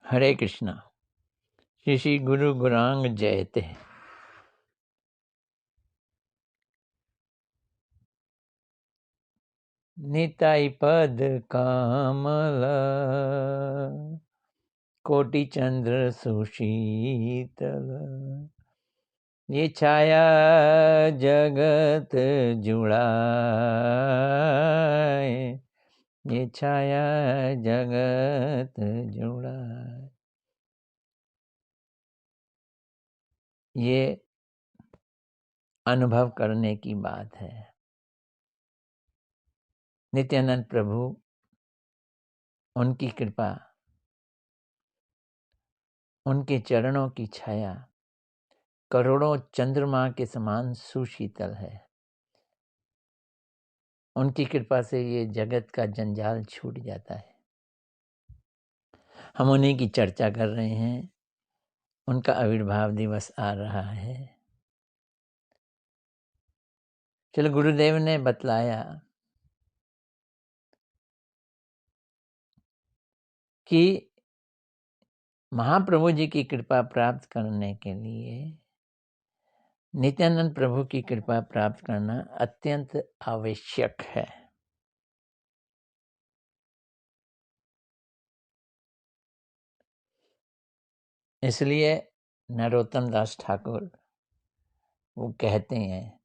हरे कृष्णा। श्री श्री गुरु गुरांग जयते। निताई पद कामल कोटि चंद्र सुशीतल। ये छाया जगत जुड़ाए, ये छाया जगत जुड़ाए। ये अनुभव करने की बात है। नित्यानंद प्रभु, उनकी कृपा, उनके चरणों की छाया करोड़ों चंद्रमा के समान सुशीतल है। उनकी कृपा से ये जगत का जंजाल छूट जाता है। हम उन्हीं की चर्चा कर रहे हैं। उनका आविर्भाव दिवस आ रहा है। चलो, गुरुदेव ने बतलाया कि महाप्रभु जी की कृपा प्राप्त करने के लिए नित्यानंद प्रभु की कृपा प्राप्त करना अत्यंत आवश्यक है। इसलिए नरोत्तम दास ठाकुर वो कहते हैं,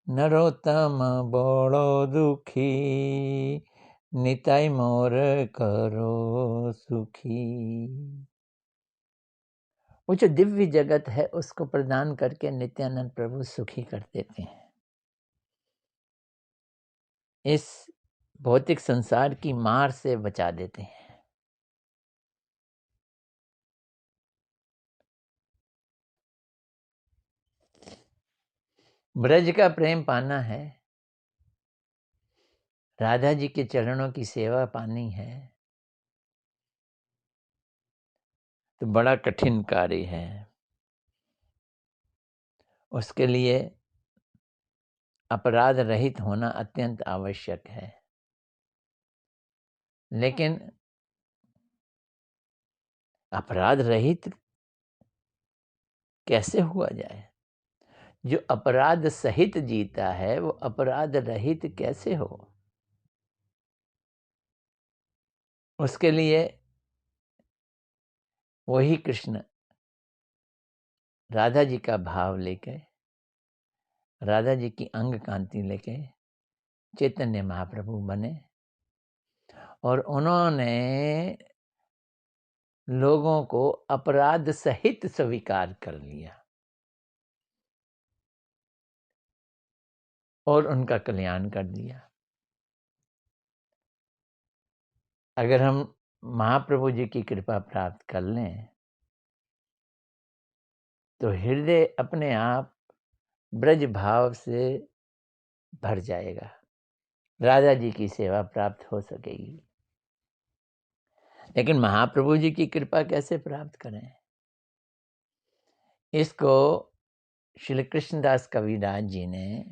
नरोत्तम बड़ो दुखी, निताई मोर करो सुखी। वो जो दिव्य जगत है उसको प्रदान करके नित्यानंद प्रभु सुखी कर देते हैं। इस भौतिक संसार की मार से बचा देते हैं। ब्रज का प्रेम पाना है, राधा जी के चरणों की सेवा पानी है, तो बड़ा कठिन कार्य है। उसके लिए अपराध रहित होना अत्यंत आवश्यक है। लेकिन अपराध रहित कैसे हुआ जाए? जो अपराध सहित जीता है वो अपराध रहित कैसे हो? उसके लिए वही कृष्ण राधा जी का भाव लेके, राधा जी की अंग कांति लेके चैतन्य महाप्रभु बने और उन्होंने लोगों को अपराध सहित स्वीकार कर लिया और उनका कल्याण कर दिया। अगर हम महाप्रभु जी की कृपा प्राप्त कर लें तो हृदय अपने आप ब्रज भाव से भर जाएगा, राधा जी की सेवा प्राप्त हो सकेगी। लेकिन महाप्रभु जी की कृपा कैसे प्राप्त करें? इसको श्री कृष्णदास कविराज जी ने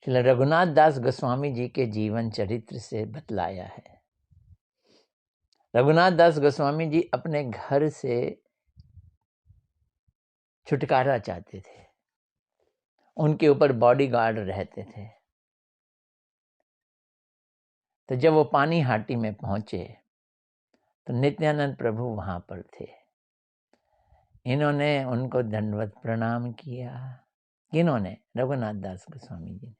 श्री रघुनाथ दास गोस्वामी जी के जीवन चरित्र से बतलाया है। रघुनाथ दास गोस्वामी जी अपने घर से छुटकारा चाहते थे। उनके ऊपर बॉडीगार्ड रहते थे। तो जब वो पानी हाटी में पहुंचे तो नित्यानंद प्रभु वहां पर थे। इन्होंने उनको दंडवत प्रणाम किया। किन्होंने? रघुनाथ दास गोस्वामी जी ने।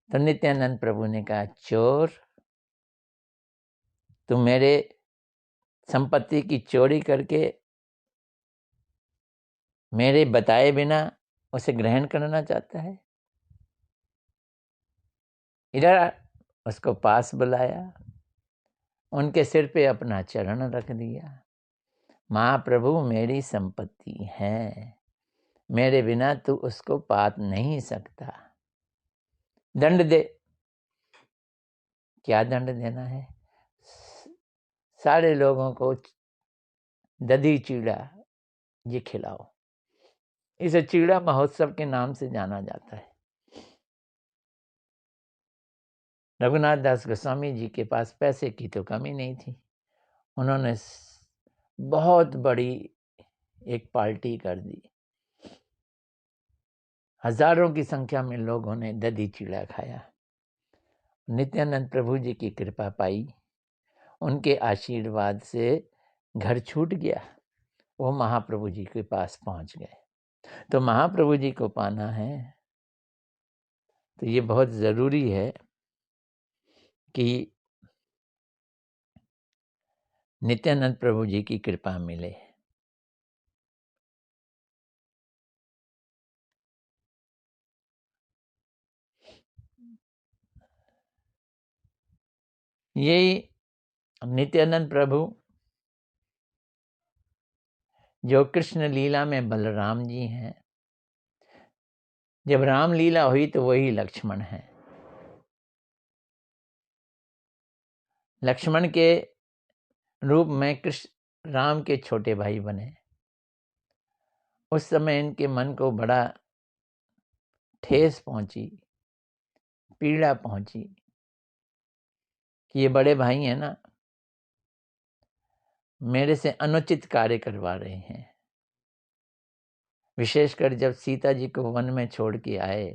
तो नित्यानंद प्रभु ने कहा, चोर, तू मेरे संपत्ति की चोरी करके मेरे बताए बिना उसे ग्रहण करना चाहता है? इधर उसको पास बुलाया, उनके सिर पे अपना चरण रख दिया। महाप्रभु मेरी संपत्ति है, मेरे बिना तू उसको पात नहीं सकता। दंड दे। क्या दंड देना है? सारे लोगों को दधी चीड़ा ये खिलाओ। इसे चीड़ा महोत्सव के नाम से जाना जाता है। रघुनाथ दास गोस्वामी जी के पास पैसे की तो कमी नहीं थी। उन्होंने बहुत बड़ी एक पार्टी कर दी। हजारों की संख्या में लोगों ने दही चीड़ा खाया। नित्यानंद प्रभु जी की कृपा पाई। उनके आशीर्वाद से घर छूट गया। वो महाप्रभु जी के पास पहुंच गए। तो महाप्रभु जी को पाना है तो ये बहुत ज़रूरी है कि नित्यानंद प्रभु जी की कृपा मिले। यही नित्यानंद प्रभु जो कृष्ण लीला में बलराम जी हैं। जब राम लीला हुई तो वही लक्ष्मण हैं। लक्ष्मण के रूप में कृष्ण राम के छोटे भाई बने। उस समय इनके मन को बड़ा ठेस पहुंची, पीड़ा पहुंची कि ये बड़े भाई हैं ना, मेरे से अनुचित कार्य करवा रहे हैं। विशेषकर जब सीता जी को वन में छोड़ के आए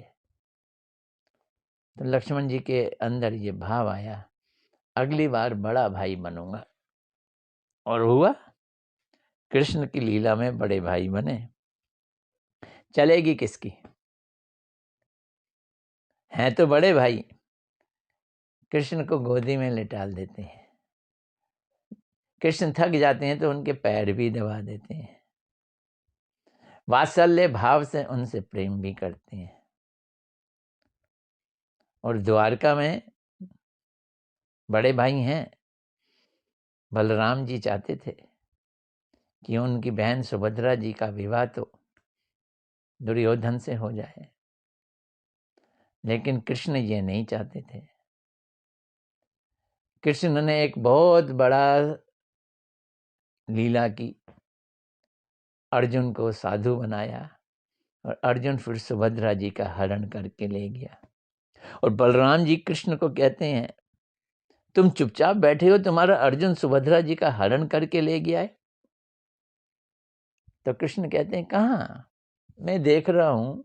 तो लक्ष्मण जी के अंदर ये भाव आया, अगली बार बड़ा भाई बनूंगा। और हुआ, कृष्ण की लीला में बड़े भाई बने। चलेगी किसकी? हैं तो बड़े भाई, कृष्ण को गोदी में लिटाल देते हैं। कृष्ण थक जाते हैं तो उनके पैर भी दबा देते हैं। वात्सल्य भाव से उनसे प्रेम भी करते हैं। और द्वारका में बड़े भाई हैं। बलराम जी चाहते थे कि उनकी बहन सुभद्रा जी का विवाह तो दुर्योधन से हो जाए, लेकिन कृष्ण ये नहीं चाहते थे। कृष्ण ने एक बहुत बड़ा लीला की, अर्जुन को साधु बनाया और अर्जुन फिर सुभद्रा जी का हरण करके ले गया। और बलराम जी कृष्ण को कहते हैं, तुम चुपचाप बैठे हो, तुम्हारा अर्जुन सुभद्रा जी का हरण करके ले गया है। तो कृष्ण कहते हैं, कहाँ, मैं देख रहा हूं,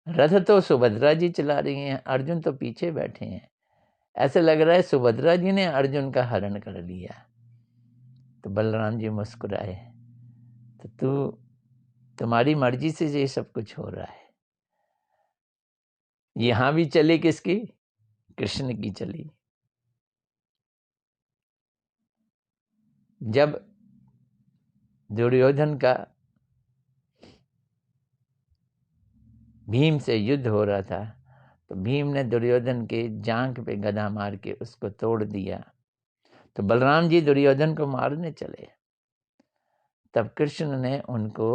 रथ तो सुभद्रा जी चला रही हैं, अर्जुन तो पीछे बैठे हैं। ऐसे लग रहा है सुभद्रा जी ने अर्जुन का हरण कर लिया। तो बलराम जी मुस्कुराए, तो तुम्हारी मर्जी से ये सब कुछ हो रहा है। यहां भी चली किसकी? कृष्ण की चली। जब दुर्योधन का भीम से युद्ध हो रहा था तो भीम ने दुर्योधन के जांघ पे गदा मार के उसको तोड़ दिया। तो बलराम जी दुर्योधन को मारने चले। तब कृष्ण ने उनको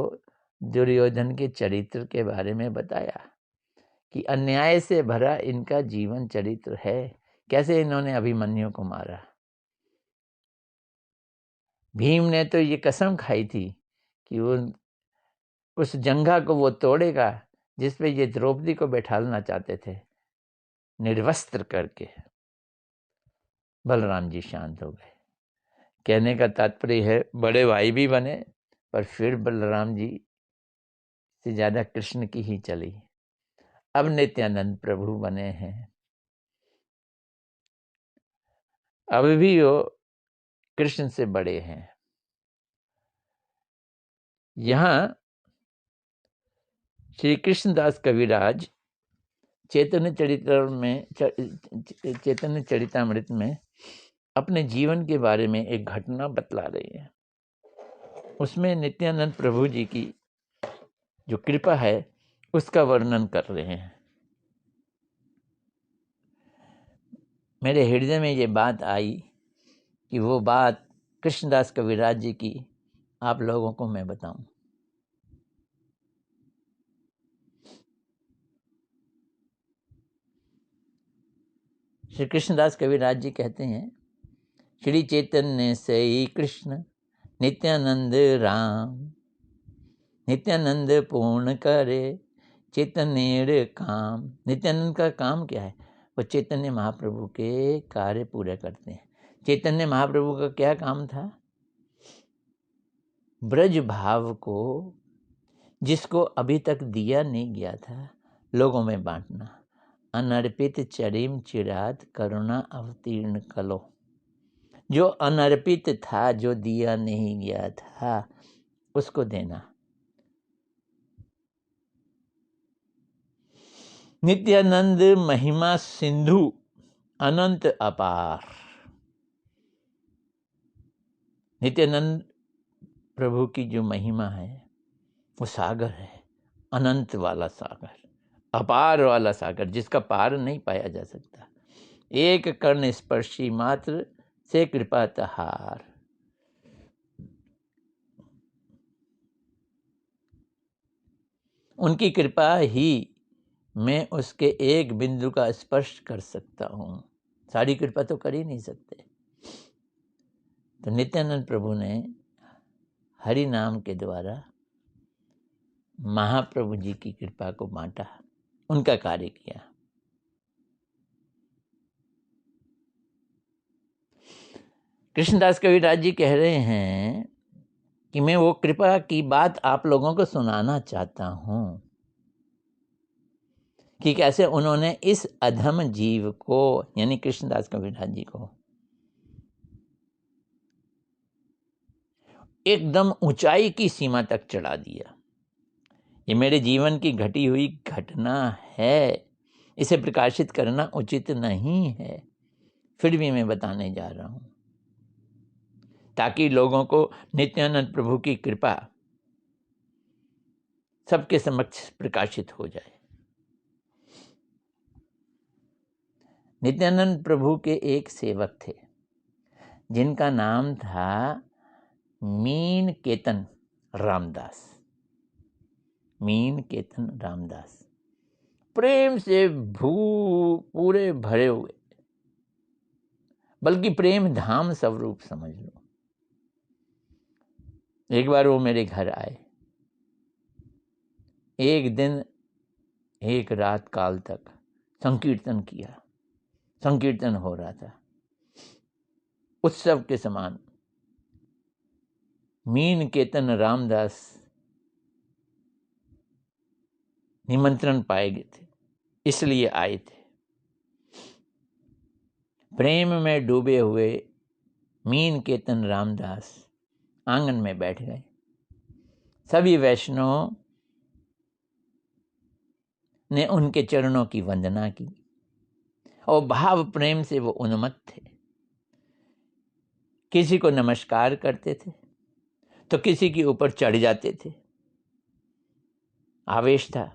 दुर्योधन के चरित्र के बारे में बताया कि अन्याय से भरा इनका जीवन चरित्र है, कैसे इन्होंने अभिमन्यु को मारा। भीम ने तो ये कसम खाई थी कि वो उस जंघा को वो तोड़ेगा जिस पे ये द्रौपदी को बैठालना चाहते थे, निर्वस्त्र करके। बलराम जी शांत हो गए। कहने का तात्पर्य है, बड़े भाई भी बने, पर फिर बलराम जी से ज्यादा कृष्ण की ही चली। अब नित्यानंद प्रभु बने हैं। अब भी वो कृष्ण से बड़े हैं। यहां श्री कृष्णदास कविराज चैतन्य चरितामृत में अपने जीवन के बारे में एक घटना बतला रहे हैं। उसमें नित्यानंद प्रभु जी की जो कृपा है उसका वर्णन कर रहे हैं। मेरे हृदय में ये बात आई कि वो बात कृष्णदास कविराज जी की आप लोगों को मैं बताऊं। श्री कृष्णदास कविराज जी कहते हैं, श्री चैतन्य से कृष्ण नित्यानंद राम, नित्यानंद पूर्ण करे चैतन्य काम। नित्यानंद का काम क्या है? वो चैतन्य महाप्रभु के कार्य पूरे करते हैं। चैतन्य महाप्रभु का क्या काम था? ब्रज भाव को, जिसको अभी तक दिया नहीं गया था, लोगों में बांटना। अनर्पित चरिम चिरात करुणा अवतीर्ण कलो। जो अनर्पित था, जो दिया नहीं गया था, उसको देना। नित्यानंद महिमा सिंधु अनंत अपार। नित्यानंद प्रभु की जो महिमा है वो सागर है, अनंत वाला सागर, अपार वाला सागर, जिसका पार नहीं पाया जा सकता। एक कर्ण स्पर्शी मात्र से कृपा तहार। उनकी कृपा ही मैं उसके एक बिंदु का स्पर्श कर सकता हूँ। सारी कृपा तो कर ही नहीं सकते। तो नित्यानंद प्रभु ने हरि नाम के द्वारा महाप्रभु जी की कृपा को बांटा, उनका कार्य किया। कृष्णदास कविराज जी कह रहे हैं कि मैं वो कृपा की बात आप लोगों को सुनाना चाहता हूं कि कैसे उन्होंने इस अधम जीव को, यानी कृष्णदास कविराज जी को, एकदम ऊंचाई की सीमा तक चढ़ा दिया। ये मेरे जीवन की घटी हुई घटना है, इसे प्रकाशित करना उचित नहीं है, फिर भी मैं बताने जा रहा हूं ताकि लोगों को नित्यानंद प्रभु की कृपा सबके समक्ष प्रकाशित हो जाए। नित्यानंद प्रभु के एक सेवक थे जिनका नाम था मीन केतन रामदास। मीन केतन रामदास प्रेम से पूरे भरे हुए, बल्कि प्रेम धाम स्वरूप समझ लो। एक बार वो मेरे घर आए, एक दिन एक रात काल तक संकीर्तन किया। संकीर्तन हो रहा था उत्सव के समान। मीन केतन रामदास निमंत्रण पाए गए थे, इसलिए आए थे। प्रेम में डूबे हुए मीन केतन रामदास आंगन में बैठ गए। सभी वैष्णव ने उनके चरणों की वंदना की और भाव प्रेम से वो उन्मत्त थे। किसी को नमस्कार करते थे तो किसी के ऊपर चढ़ जाते थे, आवेश था।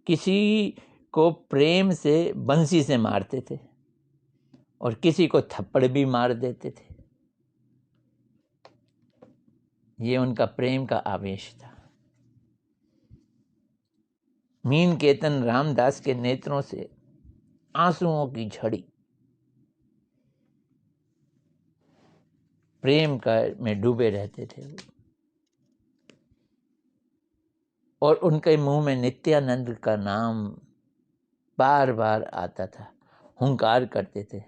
किसी को प्रेम से बंसी से मारते थे और किसी को थप्पड़ भी मार देते थे। ये उनका प्रेम का आवेश था। मीन केतन रामदास के नेत्रों से आंसुओं की झड़ी प्रेम का में डूबे रहते थे और उनके मुंह में नित्यानंद का नाम बार बार आता था, हुंकार करते थे।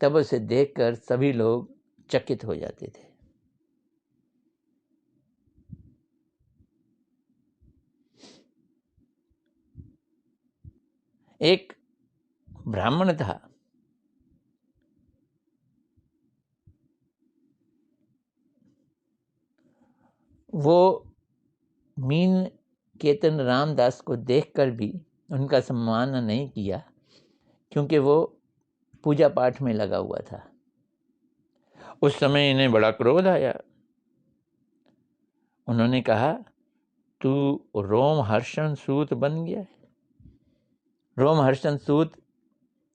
तब उसे देखकर सभी लोग चकित हो जाते थे। एक ब्राह्मण था, वो मीन केतन रामदास को देखकर भी उनका सम्मान नहीं किया, क्योंकि वो पूजा पाठ में लगा हुआ था। उस समय इन्हें बड़ा क्रोध आया। उन्होंने कहा, तू रोमहर्षण सूत बन गया है। रोमहर्षण सूत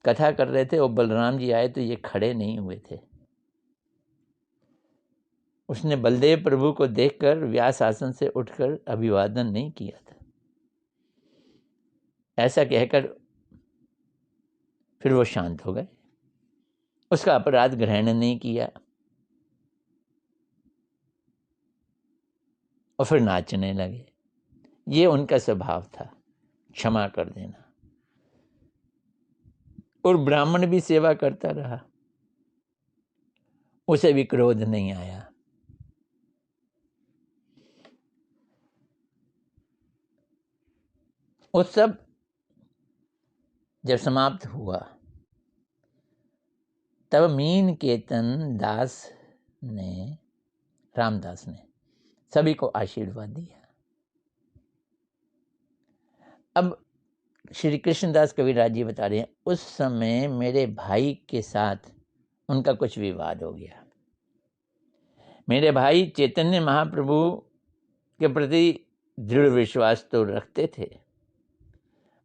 कथा कर रहे थे और बलराम जी आए तो ये खड़े नहीं हुए थे। उसने बलदेव प्रभु को देखकर व्यास आसन से उठकर अभिवादन नहीं किया था। ऐसा कहकर फिर वो शांत हो गए, उसका अपराध ग्रहण नहीं किया और फिर नाचने लगे। ये उनका स्वभाव था, क्षमा कर देना। और ब्राह्मण भी सेवा करता रहा, उसे भी क्रोध नहीं आया। उत्सव जब समाप्त हुआ तब मीन केतन दास ने, रामदास ने सभी को आशीर्वाद दिया। अब श्री कृष्णदास कविराज जी बता रहे हैं, उस समय मेरे भाई के साथ उनका कुछ विवाद हो गया। मेरे भाई चैतन्य महाप्रभु के प्रति दृढ़ विश्वास तो रखते थे,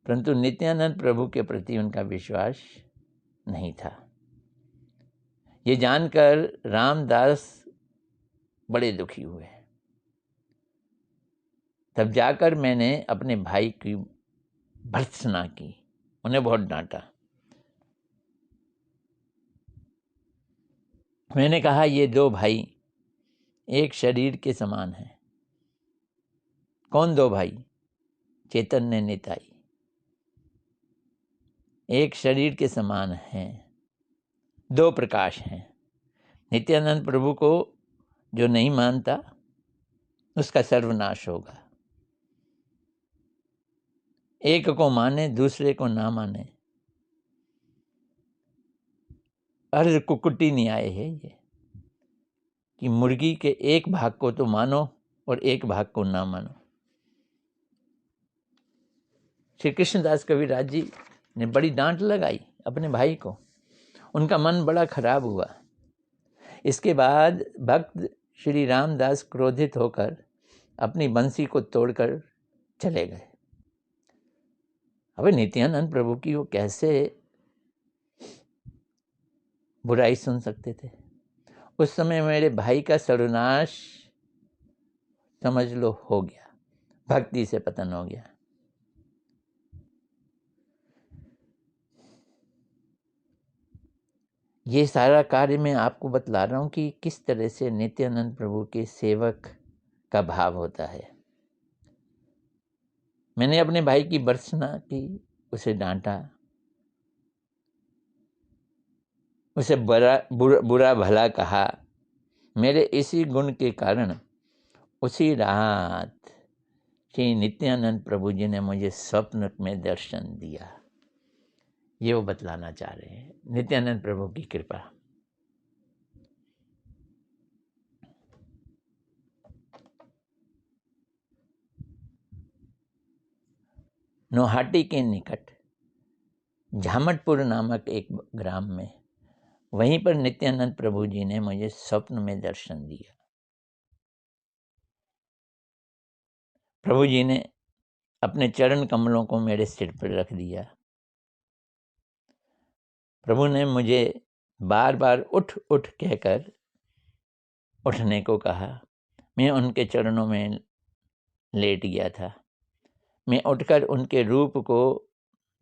परंतु नित्यानंद प्रभु के प्रति उनका विश्वास नहीं था। ये जानकर रामदास बड़े दुखी हुए। तब जाकर मैंने अपने भाई की भर्त्सना की, उन्हें बहुत डांटा। मैंने कहा, ये दो भाई एक शरीर के समान हैं। कौन दो भाई? चैतन्य निताई। एक शरीर के समान हैं, दो प्रकाश हैं। नित्यानंद प्रभु को जो नहीं मानता उसका सर्वनाश होगा। एक को माने, दूसरे को ना माने। अर्ध कुकुटी न्याय है ये, कि मुर्गी के एक भाग को तो मानो और एक भाग को ना मानो। श्री कृष्णदास कविराज जी ने बड़ी डांट लगाई अपने भाई को। उनका मन बड़ा खराब हुआ। इसके बाद भक्त श्री रामदास क्रोधित होकर अपनी बंसी को तोड़कर चले गए। अब नित्यानंद प्रभु की वो कैसे बुराई सुन सकते थे? उस समय मेरे भाई का सर्वनाश समझ लो हो गया, भक्ति से पतन हो गया। ये सारा कार्य मैं आपको बतला रहा हूं कि किस तरह से नित्यानंद प्रभु के सेवक का भाव होता है। मैंने अपने भाई की भर्त्सना की, उसे डांटा, उसे बुरा भला कहा। मेरे इसी गुण के कारण उसी रात श्री नित्यानंद प्रभु जी ने मुझे स्वप्न में दर्शन दिया। ये वो बतलाना चाह रहे हैं, नित्यानंद प्रभु की कृपा। नौहाटी के निकट झामटपुर नामक एक ग्राम में, वहीं पर नित्यानंद प्रभु जी ने मुझे स्वप्न में दर्शन दिया। प्रभु जी ने अपने चरण कमलों को मेरे सिर पर रख दिया। प्रभु ने मुझे बार बार उठ उठ कहकर उठने को कहा। मैं उनके चरणों में लेट गया था। मैं उठकर उनके रूप को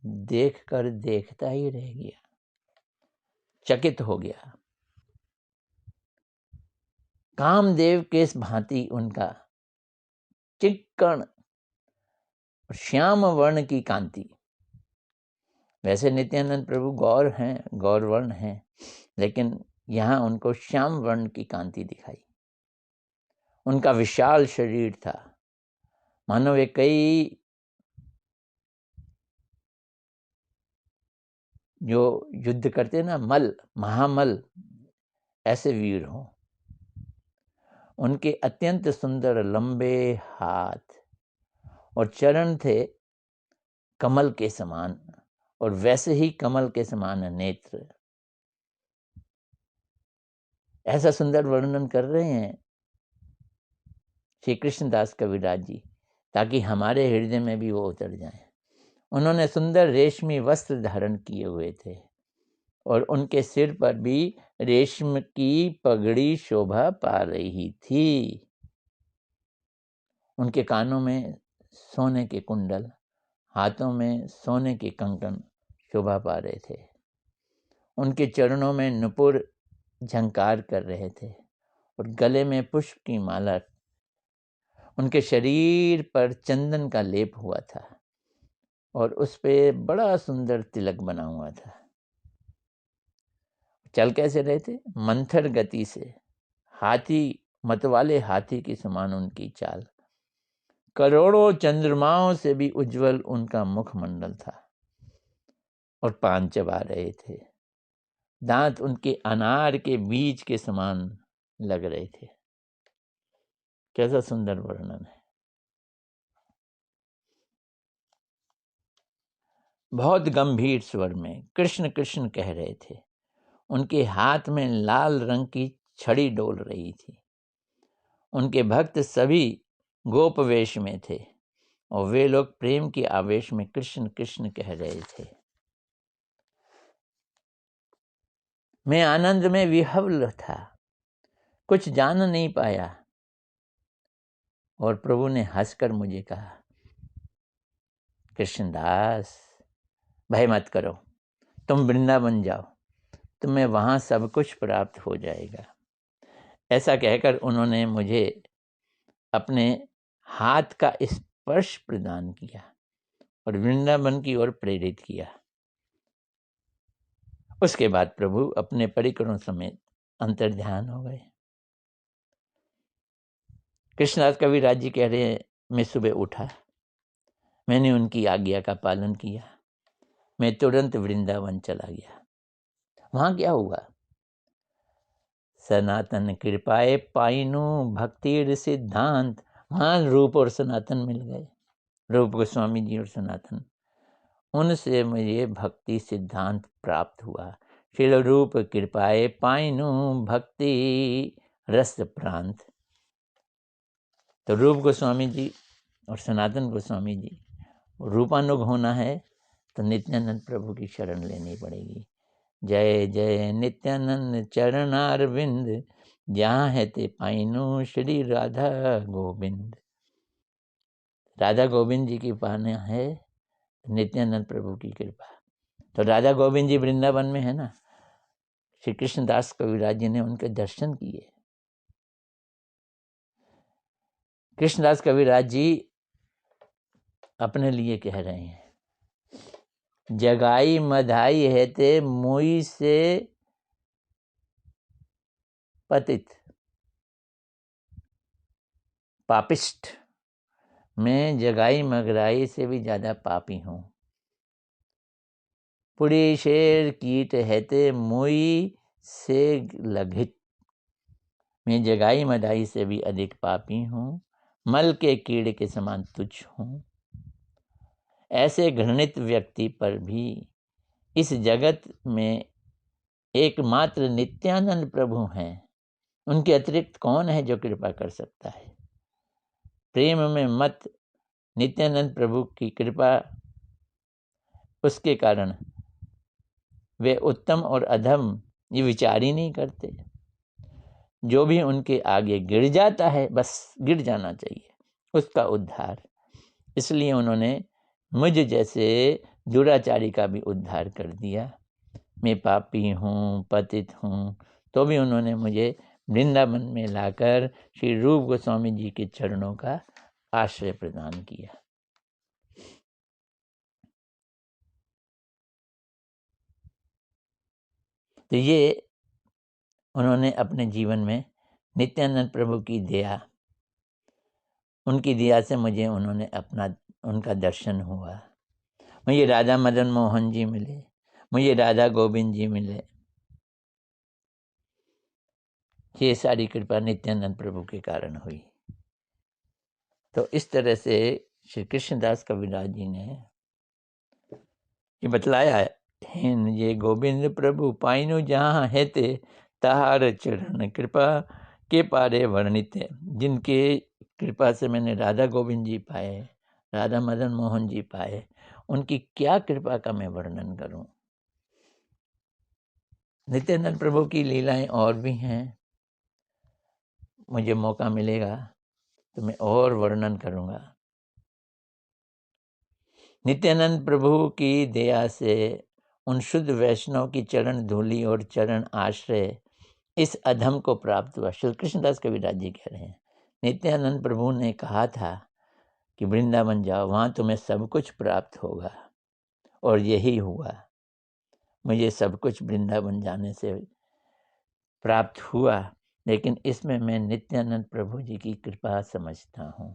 देखकर देखता ही रह गया, चकित हो गया। कामदेव के भांति उनका चिक्कण श्याम वर्ण की कांति। वैसे नित्यानंद प्रभु गौर हैं, गौर वर्ण हैं, लेकिन यहाँ उनको श्याम वर्ण की कांति दिखाई। उनका विशाल शरीर था, मानो वे कई जो युद्ध करते ना मल, महामल, ऐसे वीर हों। उनके अत्यंत सुंदर लंबे हाथ और चरण थे कमल के समान, और वैसे ही कमल के समान नेत्र। ऐसा सुंदर वर्णन कर रहे हैं श्री कृष्णदास कविराज जी, ताकि हमारे हृदय में भी वो उतर जाए। उन्होंने सुंदर रेशमी वस्त्र धारण किए हुए थे और उनके सिर पर भी रेशम की पगड़ी शोभा पा रही थी। उनके कानों में सोने के कुंडल, हाथों में सोने के कंकन शोभा पा रहे थे। उनके चरणों में नुपुर झंकार कर रहे थे और गले में पुष्प की माला। उनके शरीर पर चंदन का लेप हुआ था और उस पे बड़ा सुंदर तिलक बना हुआ था। चल कैसे रहे थे? मंथर गति से, हाथी मतवाले हाथी के समान उनकी चाल, करोड़ों चंद्रमाओं से भी उज्जवल उनका मुखमंडल था, और पान चबा रहे थे। दांत उनके अनार के बीज के समान लग रहे थे। कैसा सुंदर वर्णन है। बहुत गंभीर स्वर में कृष्ण कृष्ण कह रहे थे। उनके हाथ में लाल रंग की छड़ी डोल रही थी। उनके भक्त सभी गोप वेश में थे और वे लोग प्रेम के आवेश में कृष्ण कृष्ण कह रहे थे। मैं आनंद में विह्वल था, कुछ जान नहीं पाया, और प्रभु ने हंसकर मुझे कहा, कृष्णदास भय मत करो, तुम वृंदावन जाओ, तुम्हें वहां सब कुछ प्राप्त हो जाएगा। ऐसा कहकर उन्होंने मुझे अपने हाथ का स्पर्श प्रदान किया और वृंदावन की ओर प्रेरित किया। उसके बाद प्रभु अपने परिकरों समेत अंतर्ध्यान हो गए। कृष्णदास कविराज जी कह रहे हैं, मैं सुबह उठा, मैंने उनकी आज्ञा का पालन किया, मैं तुरंत वृंदावन चला गया। वहां क्या हुआ? सनातन कृपाए पाइनु भक्ति सिद्धांत, वहां रूप और सनातन मिल गए, रूप गोस्वामी जी और सनातन। उनसे मुझे भक्ति सिद्धांत प्राप्त हुआ। शिल रूप कृपाए पाइनु भक्ति रस प्रांत। तो रूप गोस्वामी जी और सनातन गोस्वामी जी, रूपानुग होना है तो नित्यानंद प्रभु की शरण लेनी पड़ेगी। जय जय नित्यानंद चरणारविंद, जहाँ है ते पाइनु श्री राधा गोविंद। राधा गोविंद जी की पाना है नित्यानंद प्रभु की कृपा। तो राधा गोविंद जी वृंदावन में है ना। श्री कृष्णदास कविराज जी ने उनके दर्शन किए। कृष्णदास कविराज जी अपने लिए कह रहे हैं, जगाई मधाई है ते मोई से पतित पापिष्ट, मैं जगाई मगराई से भी ज्यादा पापी हूं। पुड़ी शेर कीट है ते मोई से लघित, मैं जगाई मदाई से भी अधिक पापी हूँ, मल के कीड़े के समान तुच्छ हूँ। ऐसे घृणित व्यक्ति पर भी इस जगत में एकमात्र नित्यानंद प्रभु हैं। उनके अतिरिक्त कौन है जो कृपा कर सकता है? प्रेम में मत नित्यानंद प्रभु की कृपा, उसके कारण वे उत्तम और अधम ये विचार ही नहीं करते। जो भी उनके आगे गिर जाता है, बस गिर जाना चाहिए, उसका उद्धार। इसलिए उन्होंने मुझ जैसे दुराचारी का भी उद्धार कर दिया। मैं पापी हूँ, पतित हूँ, तो भी उन्होंने मुझे वृंदावन में लाकर श्री रूप गोस्वामी जी के चरणों का आश्रय प्रदान किया। तो ये उन्होंने अपने जीवन में नित्यानंद प्रभु की दया, उनकी दया से मुझे उन्होंने उनका दर्शन हुआ। मुझे राधा मदन मोहन जी मिले, मुझे राधा गोविंद जी मिले। ये सारी कृपा नित्यानंद प्रभु के कारण हुई। तो इस तरह से श्री कृष्णदास कविराज जी ने ये बतलाया है, ये गोविंद प्रभु पाइनु जहाँ है ते ताहार चरण कृपा के पारे वर्णित है। जिनके कृपा से मैंने राधा गोविंद जी पाए, राधा मदन मोहन जी पाए, उनकी क्या कृपा का मैं वर्णन करूं। नित्यानंद प्रभु की लीलाएं और भी हैं, मुझे मौका मिलेगा तो मैं और वर्णन करूंगा। नित्यानंद प्रभु की दया से उन शुद्ध वैष्णव की चरण धूलि और चरण आश्रय इस अधम को प्राप्त हुआ। श्री कृष्णदास कविराज जी कह रहे हैं, नित्यानंद प्रभु ने कहा था कि वृंदावन जाओ, वहां तुम्हें सब कुछ प्राप्त होगा, और यही हुआ। मुझे सब कुछ वृंदावन जाने से प्राप्त हुआ, लेकिन इसमें मैं नित्यानंद प्रभु जी की कृपा समझता हूँ।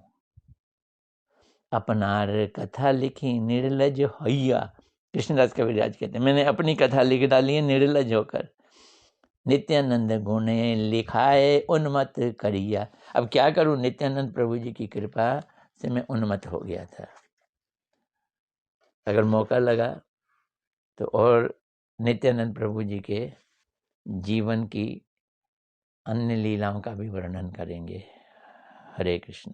अपनार कथा लिखी निर्लज हैया, कृष्णदास कविराज कहते हैं मैंने अपनी कथा लिख डाली है निर्लज होकर। नित्यानंद गुणे लिखाए उन्मत्त करिया। अब क्या करूं, नित्यानंद प्रभु जी की कृपा से मैं उन्मत्त हो गया था। अगर मौका लगा तो और नित्यानंद प्रभु जी के जीवन की अन्य लीलाओं का भी वर्णन करेंगे। हरे कृष्ण।